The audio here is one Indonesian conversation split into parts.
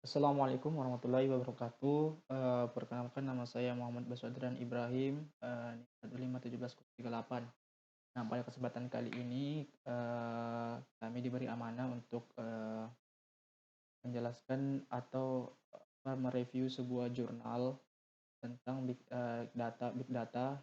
Assalamualaikum warahmatullahi wabarakatuh. Perkenalkan nama saya Muhammad Baswadran Ibrahim, NIK 1517038. Nah, pada kesempatan kali ini kami diberi amanah untuk menjelaskan atau mereview sebuah jurnal tentang big data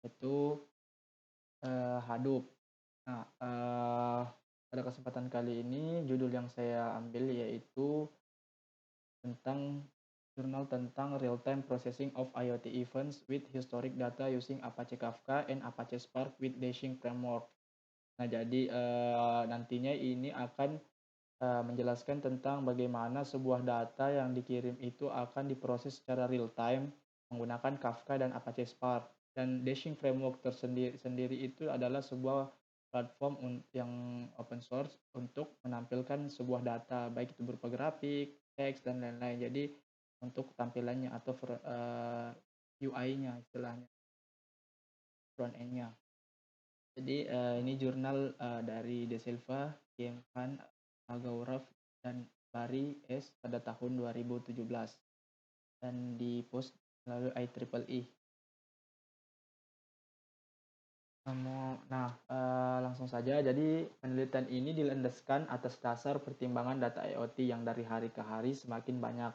yaitu Hadoop. Nah, pada kesempatan kali ini judul yang saya ambil yaitu tentang jurnal tentang real-time processing of IoT events with historic data using Apache Kafka and Apache Spark with Dashing Framework. Nah, jadi nantinya ini akan menjelaskan tentang bagaimana sebuah data yang dikirim itu akan diproses secara real time menggunakan Kafka dan Apache Spark. Dan Dashing Framework tersendiri itu adalah sebuah platform yang open source untuk menampilkan sebuah data, baik itu berupa grafik, teks, dan lain-lain. Jadi untuk tampilannya atau UI-nya istilahnya, front end-nya. Jadi ini jurnal dari De Silva, Kim Han, Agaurav, dan Barry S pada tahun 2017 dan dipost melalui IEEE. Nah, langsung saja. Jadi penelitian ini dilandaskan atas dasar pertimbangan data IoT yang dari hari ke hari semakin banyak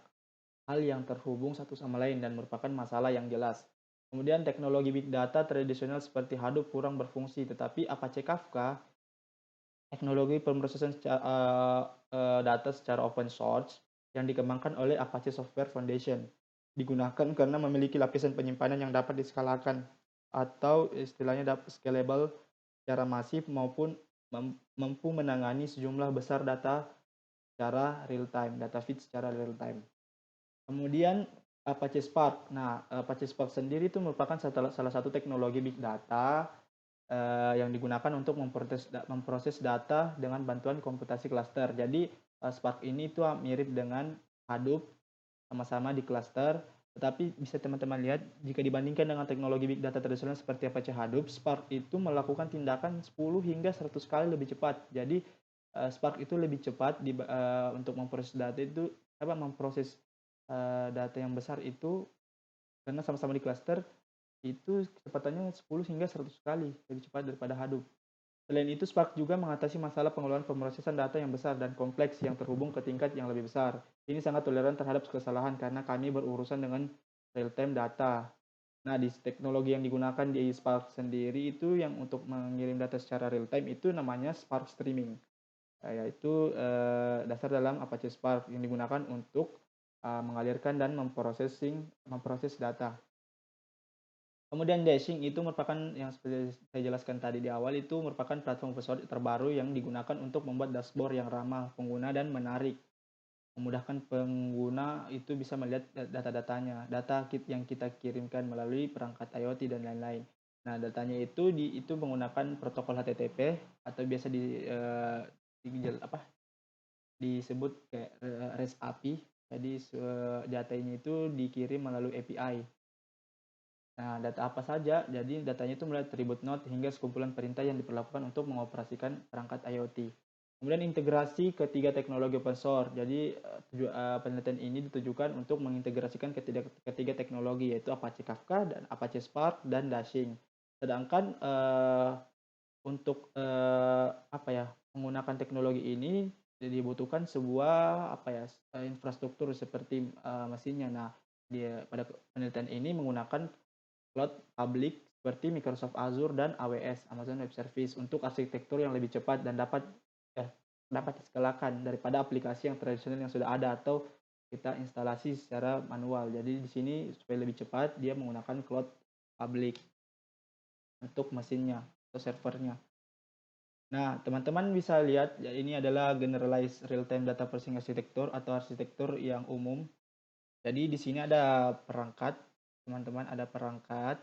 hal yang terhubung satu sama lain dan merupakan masalah yang jelas. Kemudian teknologi big data tradisional seperti Hadoop kurang berfungsi, tetapi Apache Kafka, teknologi pemrosesan data secara open source yang dikembangkan oleh Apache Software Foundation, digunakan karena memiliki lapisan penyimpanan yang dapat diskalakan atau istilahnya dapat scalable secara masif maupun mampu menangani sejumlah besar data secara real time, data feed secara real time. Kemudian Apache Spark. Nah, Apache Spark sendiri itu merupakan salah satu teknologi big data yang digunakan untuk memproses data dengan bantuan komputasi cluster. Jadi Spark ini itu mirip dengan Hadoop, sama-sama di cluster. Tetapi bisa teman-teman lihat jika dibandingkan dengan teknologi big data tradisional seperti Apache Hadoop, Spark itu melakukan tindakan 10 hingga 100 kali lebih cepat. Jadi Spark itu lebih cepat untuk memproses data itu memproses data yang besar itu karena sama-sama di cluster itu kecepatannya 10 hingga 100 kali lebih cepat daripada Hadoop. Selain itu, Spark juga mengatasi masalah pengelolaan pemrosesan data yang besar dan kompleks yang terhubung ke tingkat yang lebih besar. Ini sangat toleran terhadap kesalahan karena kami berurusan dengan real-time data. Nah, di teknologi yang digunakan di Spark sendiri itu yang untuk mengirim data secara real-time itu namanya Spark Streaming. Yaitu dasar dalam Apache Spark yang digunakan untuk mengalirkan dan memproses data. Kemudian Dashing itu merupakan yang seperti saya jelaskan tadi di awal, itu merupakan platform pesawat terbaru yang digunakan untuk membuat dashboard yang ramah pengguna dan menarik, memudahkan pengguna itu bisa melihat data-datanya, data yang kita kirimkan melalui perangkat IoT dan lain-lain. Nah, datanya itu menggunakan protokol HTTP atau biasa disebut kayak REST API. Jadi datanya itu dikirim melalui API. Nah, data apa saja? Jadi datanya itu mulai atribut node hingga sekumpulan perintah yang diperlakukan untuk mengoperasikan perangkat IoT. Kemudian integrasi ketiga teknologi open source. Jadi penelitian ini ditujukan untuk mengintegrasikan ketiga teknologi yaitu Apache Kafka dan Apache Spark dan Dashing. Sedangkan untuk menggunakan teknologi ini dibutuhkan sebuah infrastruktur seperti mesinnya. Nah, pada penelitian ini menggunakan cloud public seperti Microsoft Azure dan AWS, Amazon Web Service, untuk arsitektur yang lebih cepat dan dapat diskalakan daripada aplikasi yang tradisional yang sudah ada atau kita instalasi secara manual. Jadi di sini supaya lebih cepat dia menggunakan cloud public untuk mesinnya atau servernya. Nah, teman-teman bisa lihat ya, ini adalah generalized real-time data processing architecture atau arsitektur yang umum. Jadi di sini ada perangkat, teman-teman ada perangkat,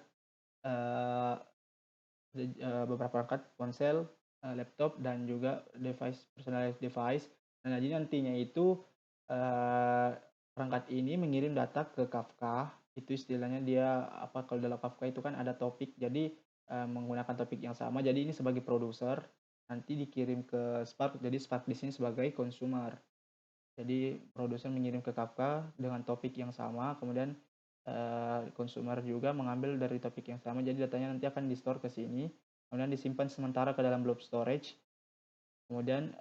beberapa perangkat ponsel, laptop, dan juga personalized device. Nah, jadi nantinya itu perangkat ini mengirim data ke Kafka. Itu istilahnya dia kalau dalam Kafka itu kan ada topik, jadi menggunakan topik yang sama. Jadi ini sebagai produser, nanti dikirim ke Spark. Jadi Spark di sini sebagai consumer. Jadi produsen mengirim ke Kafka dengan topik yang sama, kemudian consumer juga mengambil dari topik yang sama. Jadi datanya nanti akan di-store ke sini, kemudian disimpan sementara ke dalam blob storage. Kemudian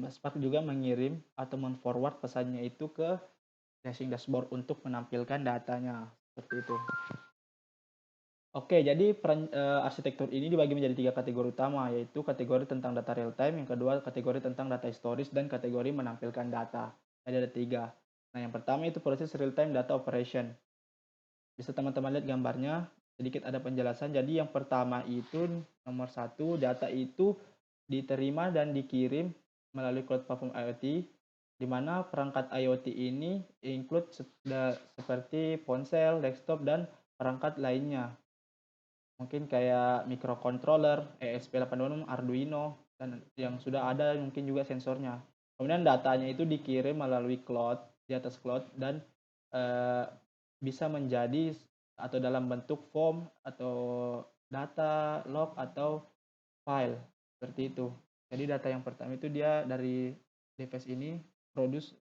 Spark juga mengirim atau men-forward pesannya itu ke Racing Dashboard untuk menampilkan datanya seperti itu. Oke, jadi arsitektur ini dibagi menjadi 3 kategori utama, yaitu kategori tentang data real time, yang kedua kategori tentang data storage, dan kategori menampilkan data. Jadi ada 3. Nah, yang pertama itu proses real time data operation. Bisa teman-teman lihat gambarnya, sedikit ada penjelasan. Jadi yang pertama itu nomor 1, data itu diterima dan dikirim melalui cloud platform IoT, di mana perangkat IoT ini include seperti ponsel, desktop, dan perangkat lainnya. Mungkin kayak microcontroller, ESP8266, Arduino, dan yang sudah ada mungkin juga sensornya. Kemudian datanya itu dikirim melalui cloud, di atas cloud, dan bisa menjadi atau dalam bentuk form atau data, log, atau file, seperti itu. Jadi data yang pertama itu dia dari device ini produce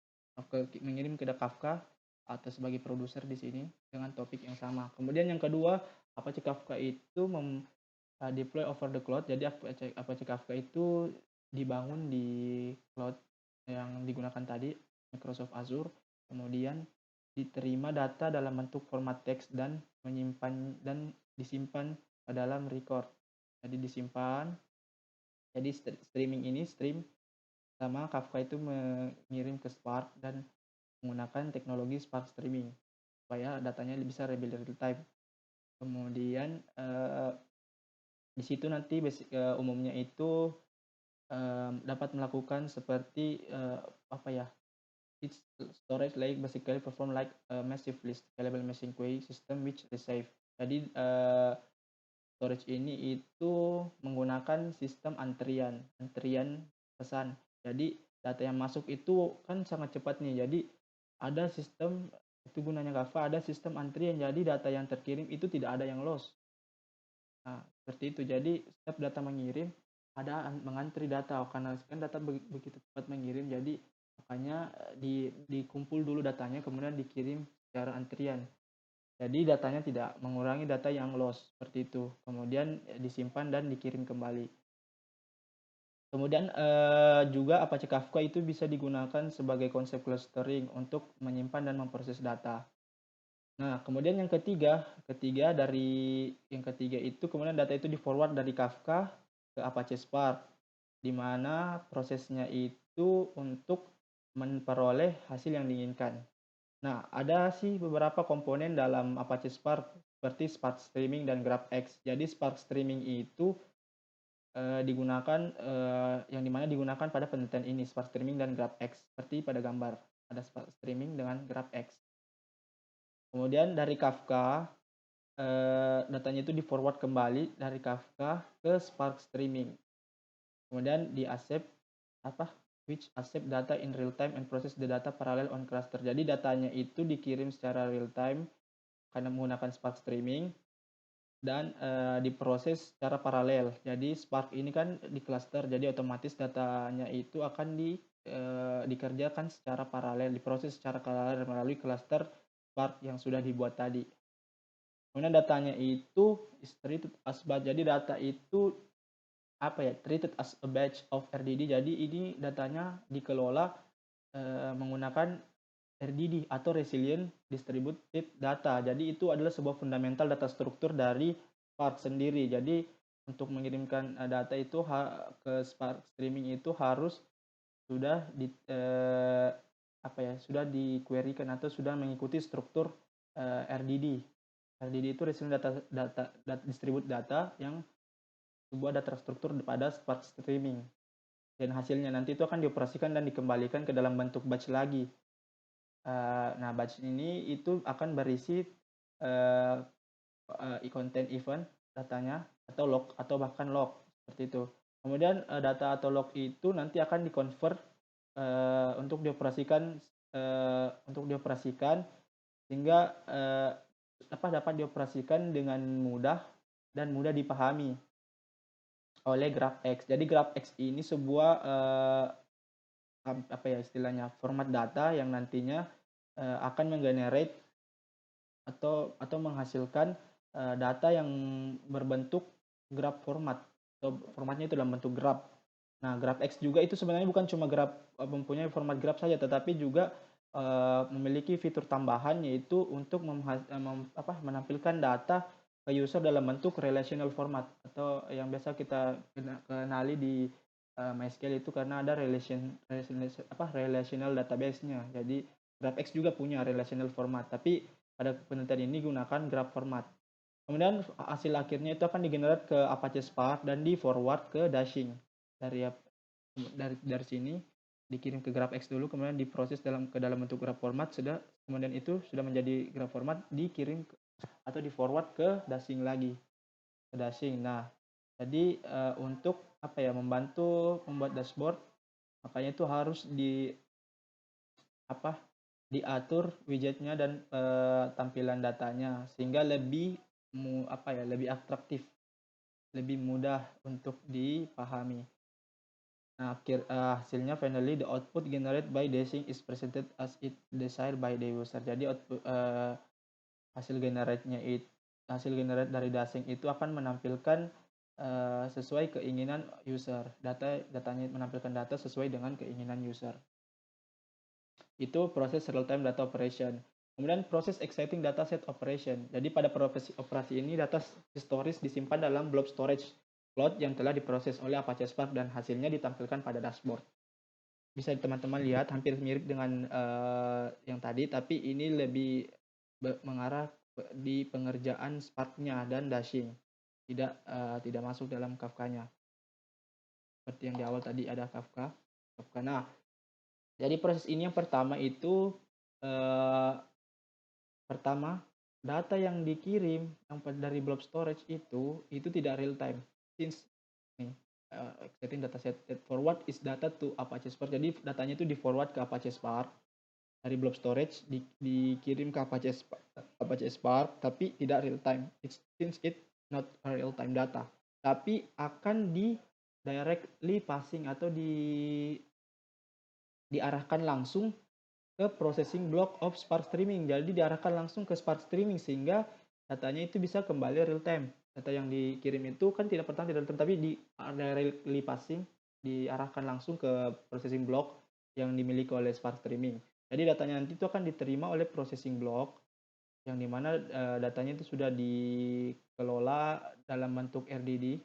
mengirim ke Kafka atau sebagai produser di sini dengan topik yang sama. Kemudian yang kedua, Apache Kafka itu deploy over the cloud. Jadi Apache Kafka itu dibangun di cloud yang digunakan tadi, Microsoft Azure. Kemudian diterima data dalam bentuk format teks dan disimpan ke dalam record. Jadi disimpan. Jadi stream sama Kafka itu mengirim ke Spark dan menggunakan teknologi Spark Streaming supaya datanya bisa real time. Kemudian di situ nanti umumnya itu dapat melakukan seperti its storage like basically perform like a massively scalable machine query system which is safe. Jadi storage ini itu menggunakan sistem antrian pesan. Jadi data yang masuk itu kan sangat cepat nih. Jadi ada sistem, itu gunanya Kafka, ada sistem antrian. Jadi data yang terkirim itu tidak ada yang loss. Nah, seperti itu. Jadi setiap data mengirim ada mengantri data, karena kan data begitu cepat mengirim, jadi makanya dikumpul dulu datanya kemudian dikirim secara antrian. Jadi datanya tidak mengurangi data yang loss, seperti itu. Kemudian disimpan dan dikirim kembali. Kemudian juga Apache Kafka itu bisa digunakan sebagai konsep clustering untuk menyimpan dan memproses data. Nah, kemudian yang ketiga itu kemudian data itu di-forward dari Kafka ke Apache Spark, di mana prosesnya itu untuk memperoleh hasil yang diinginkan. Nah, ada sih beberapa komponen dalam Apache Spark seperti Spark Streaming dan GraphX. Jadi Spark Streaming itu yang dimana digunakan pada penelitian ini, Spark Streaming dan GraphX. Seperti pada gambar, ada Spark Streaming dengan GraphX. Kemudian dari Kafka, datanya itu di-forward kembali dari Kafka ke Spark Streaming. Kemudian which accept data in real time and process the data parallel on cluster. Jadi datanya itu dikirim secara real time karena menggunakan Spark Streaming dan diproses secara paralel. Jadi Spark ini kan di cluster, jadi otomatis datanya itu akan dikerjakan secara paralel, diproses secara paralel melalui cluster Spark yang sudah dibuat tadi. Kemudian datanya itu is treated as batch. Jadi data itu treated as a batch of RDD. Jadi ini datanya dikelola menggunakan RDD atau Resilient Distributed Data. Jadi itu adalah sebuah fundamental data struktur dari Spark sendiri. Jadi untuk mengirimkan data itu ke Spark Streaming itu harus sudah sudah di-querykan atau sudah mengikuti struktur RDD. RDD itu Resilient Data Distributed Data yang sebuah data struktur pada Spark Streaming. Dan hasilnya nanti itu akan dioperasikan dan dikembalikan ke dalam bentuk batch lagi. Nah, batch ini itu akan berisi content event datanya atau log atau bahkan log seperti itu. Kemudian data atau log itu nanti akan di-convert untuk dioperasikan sehingga dapat dioperasikan dengan mudah dan mudah dipahami oleh GraphX. Jadi GraphX ini sebuah apa ya istilahnya, format data yang nantinya, akan menggenerate atau menghasilkan, data yang berbentuk graph format, atau formatnya itu dalam bentuk graph. Nah, GraphX juga itu sebenarnya bukan cuma mempunyai format graph saja, tetapi juga, memiliki fitur tambahan, yaitu untuk menampilkan data ke user dalam bentuk relational format, atau yang biasa kita kenali di, MySQL itu karena ada relational database-nya. Jadi GraphX juga punya relational format, tapi pada penelitian ini gunakan graph format. Kemudian hasil akhirnya itu akan digenerate ke Apache Spark dan di-forward ke Dashing. Dari sini dikirim ke GraphX dulu, kemudian diproses ke dalam bentuk graph format, kemudian itu sudah menjadi graph format, dikirim atau di-forward ke Dashing lagi, ke Dashing. Nah, jadi, untuk apa ya, membantu membuat dashboard, makanya itu harus apa, diatur widgetnya dan, tampilan datanya sehingga lebih lebih atraktif, lebih mudah untuk dipahami. Nah, hasilnya finally the output generated by dashing is presented as it desired by the user. Jadi hasil hasil generate dari dashing itu akan menampilkan, sesuai keinginan user. Datanya menampilkan data sesuai dengan keinginan user. Itu proses real-time data operation. Kemudian proses exciting dataset operation. Jadi pada operasi ini data historis disimpan dalam blob storage cloud yang telah diproses oleh Apache Spark dan hasilnya ditampilkan pada dashboard. Bisa teman-teman lihat hampir mirip dengan yang tadi, tapi ini lebih mengarah di pengerjaan Spark-nya dan Dashing. Tidak masuk dalam Kafka-nya. Seperti yang di awal tadi ada Kafka. Nah, jadi proses ini yang pertama itu, data yang dikirim dari blob storage itu tidak real time. Since nih, exciting dataset forward is data to Apache Spark. Jadi datanya itu di-forward ke Apache Spark dari blob storage, dikirim ke Apache Spark, tapi tidak real time. Since it not a real time data, tapi akan directly passing atau diarahkan langsung ke processing block of Spark Streaming. Jadi diarahkan langsung ke Spark Streaming sehingga datanya itu bisa kembali real time. Data yang dikirim itu kan tidak real time, tapi directly passing, diarahkan langsung ke processing block yang dimiliki oleh Spark Streaming. Jadi datanya nanti itu akan diterima oleh processing block yang dimana datanya itu sudah dikelola dalam bentuk RDD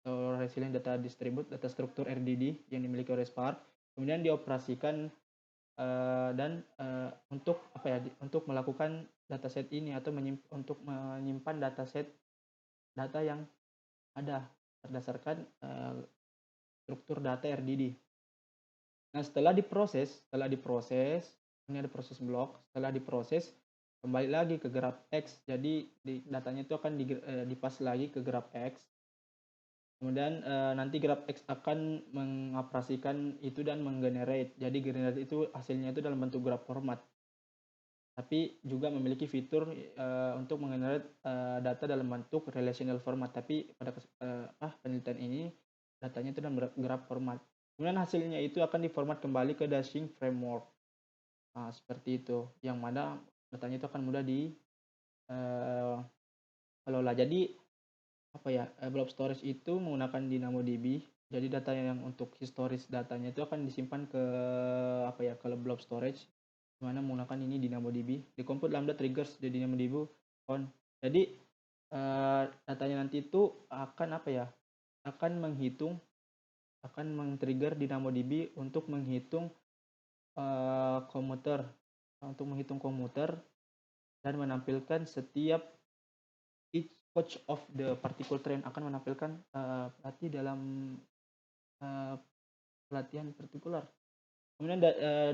atau Resilient Data Distribute, data struktur RDD yang dimiliki oleh Spark. Kemudian dioperasikan dan untuk untuk melakukan dataset ini atau untuk menyimpan data yang ada berdasarkan struktur data RDD. Nah, setelah diproses, ini ada proses blok. Setelah diproses, kembali lagi ke GraphX. Jadi datanya itu akan dipas lagi ke GraphX. Kemudian nanti GraphX akan mengoperasikan itu dan menggenerate. Jadi generate itu hasilnya itu dalam bentuk graph format. Tapi juga memiliki fitur untuk menggenerate data dalam bentuk relational format. Tapi pada penelitian ini datanya itu dalam graph format. Kemudian hasilnya itu akan diformat kembali ke Dashing framework. Nah, seperti itu. Yang mana datanya itu akan mudah dikelola. Jadi blob storage itu menggunakan DynamoDB. Jadi data yang untuk historis datanya itu akan disimpan ke ke blob storage, dimana menggunakan ini DynamoDB. Di compute lambda triggers di DynamoDB on. Jadi datanya nanti itu akan men-trigger DynamoDB untuk menghitung komuter, dan menampilkan setiap each coach of the particle train, akan menampilkan berarti dalam pelatihan partikular. Kemudian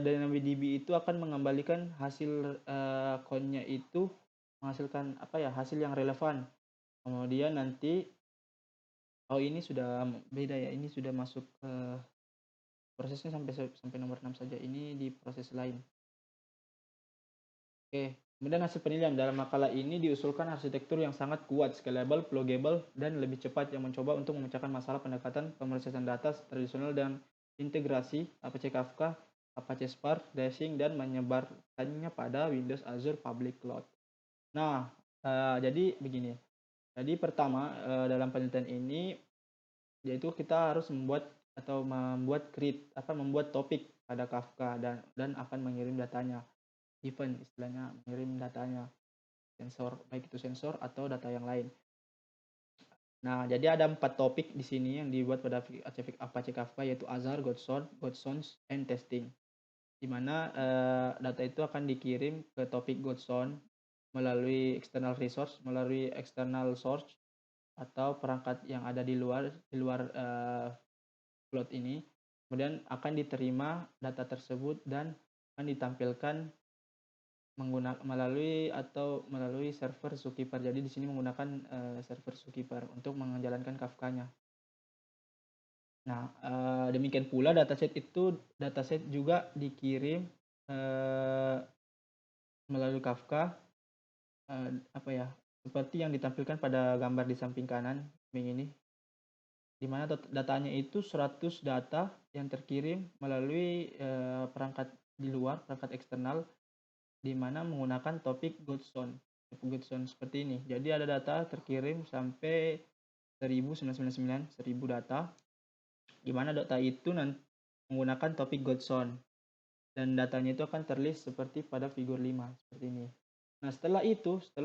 DynamoDB itu akan mengembalikan hasil code-nya itu menghasilkan hasil yang relevan. Kemudian nanti ini sudah beda ya, ini sudah masuk ke prosesnya sampai nomor 6 saja. Ini di proses lain. Oke, kemudian hasil penilaian dalam makalah ini diusulkan arsitektur yang sangat kuat, scalable, pluggable, dan lebih cepat yang mencoba untuk memecahkan masalah pendekatan pemrosesan data tradisional dan integrasi Apache Kafka, Apache Spark, dashing, dan menyebarkannya pada Windows Azure Public Cloud. Nah, jadi begini. Jadi pertama, dalam penelitian ini yaitu kita harus membuat topik pada Kafka dan akan mengirim datanya, event istilahnya, mengirim datanya, sensor, baik itu sensor atau data yang lain. Nah, jadi ada 4 topik di sini yang dibuat pada Apache Kafka, yaitu Azure, Godzone, and Testing. Di mana, data itu akan dikirim ke topik Godzone melalui external resource, melalui external source atau perangkat yang ada di luar cloud ini. Kemudian akan diterima data tersebut dan akan ditampilkan melalui server Zookeeper. Jadi di sini menggunakan server Zookeeper untuk menjalankan Kafka-nya. Nah, demikian pula dataset juga dikirim melalui Kafka, seperti yang ditampilkan pada gambar di samping kanan ini, di mana datanya itu 100 data yang terkirim melalui perangkat di luar, perangkat eksternal, di mana menggunakan topik Godzone seperti ini. Jadi ada data terkirim sampai 1000 data, di mana data itu menggunakan topik Godzone, dan datanya itu akan terlist seperti pada figur 5 seperti ini. Nah, setelah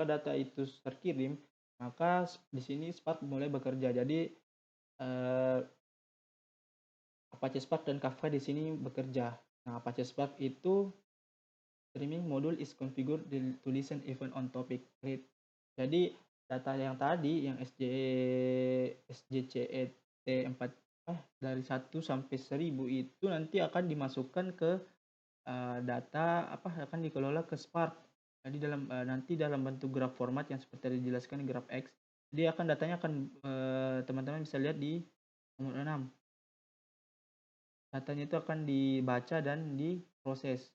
data itu terkirim, maka di sini Spark mulai bekerja. Jadi Apache Spark dan Kafka di sini bekerja. Nah, Apache Spark itu streaming module is configured to listen event on topic read. Jadi data yang tadi yang SJCET4 dari 1 sampai 1000 itu nanti akan dimasukkan ke akan dikelola ke Spark. Jadi nanti dalam bentuk graph format yang seperti dijelaskan di graph X. Jadi datanya akan teman-teman bisa lihat di nomor 6. Datanya itu akan dibaca dan diproses.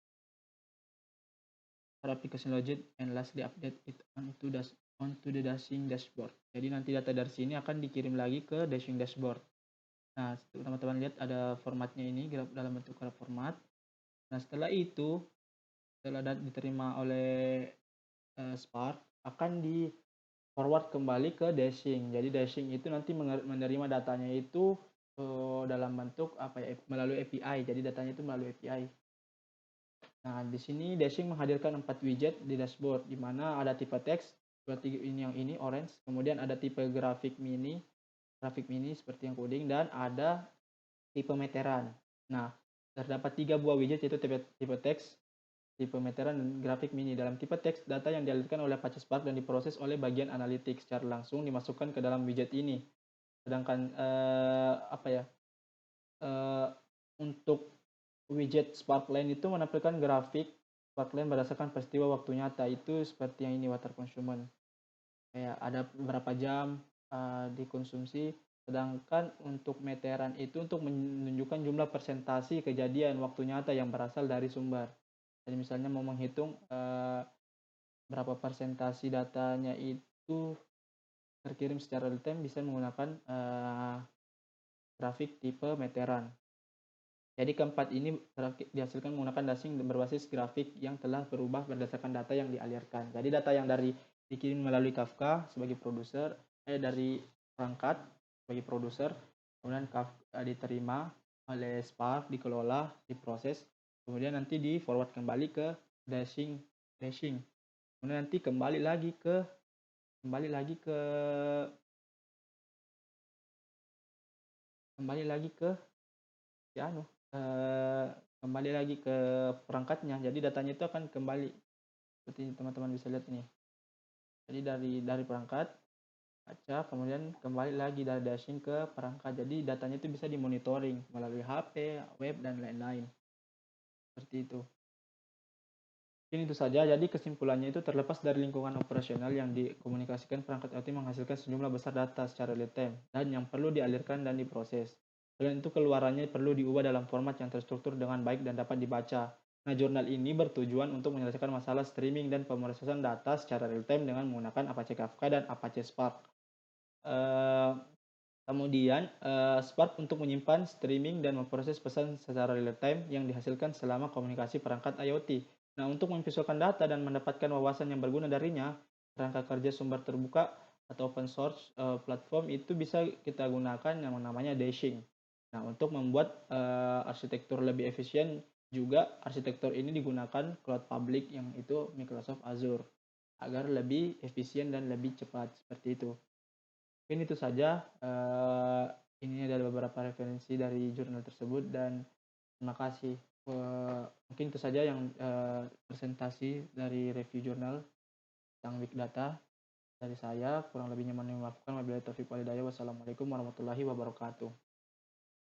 Application logic and lastly update it onto the dashing dashboard. Jadi nanti data dari sini akan dikirim lagi ke dashing dashboard. Nah, teman-teman lihat ada formatnya ini dalam bentuk graph format. Nah, setelah diterima oleh Spark, akan di forward kembali ke dashing. Jadi dashing itu nanti menerima datanya itu dalam bentuk melalui API. Jadi datanya itu melalui API. Nah, di sini dashing menghadirkan 4 widget di dashboard, di mana ada tipe teks seperti yang ini orange, kemudian ada tipe grafik mini seperti yang kuning, dan ada tipe meteran. Nah, terdapat 3 buah widget, yaitu tipe teks, tipe meteran, dan grafik mini. Dalam tipe teks, data yang dialirkan oleh Apache Spark dan diproses oleh bagian analitik secara langsung dimasukkan ke dalam widget ini. Sedangkan untuk widget Sparkline itu menampilkan grafik Sparkline berdasarkan peristiwa waktu nyata, itu seperti yang ini, water consumption. Kayak ada berapa jam dikonsumsi. Sedangkan untuk meteran itu untuk menunjukkan jumlah persentasi kejadian waktu nyata yang berasal dari sumber. Jadi misalnya mau menghitung berapa persentasi datanya itu terkirim secara real time, bisa menggunakan grafik tipe meteran. Jadi keempat ini dihasilkan menggunakan dashing berbasis grafik yang telah berubah berdasarkan data yang dialirkan. Jadi data yang dikirim melalui Kafka sebagai produser, dari perangkat sebagai produser, kemudian diterima oleh Spark, dikelola, diproses, kemudian nanti di forward kembali ke dashing. Kemudian nanti kembali lagi ke kembali lagi ke perangkatnya. Jadi datanya itu akan kembali seperti teman-teman bisa lihat ini. Jadi dari perangkat baca, kemudian kembali lagi dari dashing ke perangkat. Jadi datanya itu bisa dimonitoring melalui HP, web, dan lain-lain. Seperti itu. Mungkin itu saja. Jadi kesimpulannya itu, terlepas dari lingkungan operasional yang dikomunikasikan, perangkat IoT menghasilkan sejumlah besar data secara real time dan yang perlu dialirkan dan diproses. Selain itu, keluarannya perlu diubah dalam format yang terstruktur dengan baik dan dapat dibaca. Nah, jurnal ini bertujuan untuk menyelesaikan masalah streaming dan pemrosesan data secara real time dengan menggunakan Apache Kafka dan Apache Spark. Kemudian, Spark untuk menyimpan, streaming, dan memproses pesan secara real time yang dihasilkan selama komunikasi perangkat IoT. Nah, untuk memvisualkan data dan mendapatkan wawasan yang berguna darinya, kerangka kerja sumber terbuka atau open source, platform itu bisa kita gunakan yang namanya dashing. Nah, untuk membuat, arsitektur lebih efisien juga arsitektur ini digunakan cloud public yang itu Microsoft Azure, agar lebih efisien dan lebih cepat, seperti itu. Mungkin itu saja, ini adalah beberapa referensi dari jurnal tersebut dan terima kasih. Mungkin itu saja yang, presentasi dari review jurnal tentang big data dari saya, kurang lebihnya mohon dimaafkan. Wabillahi taufiq walhidayah. Wassalamualaikum warahmatullahi wabarakatuh.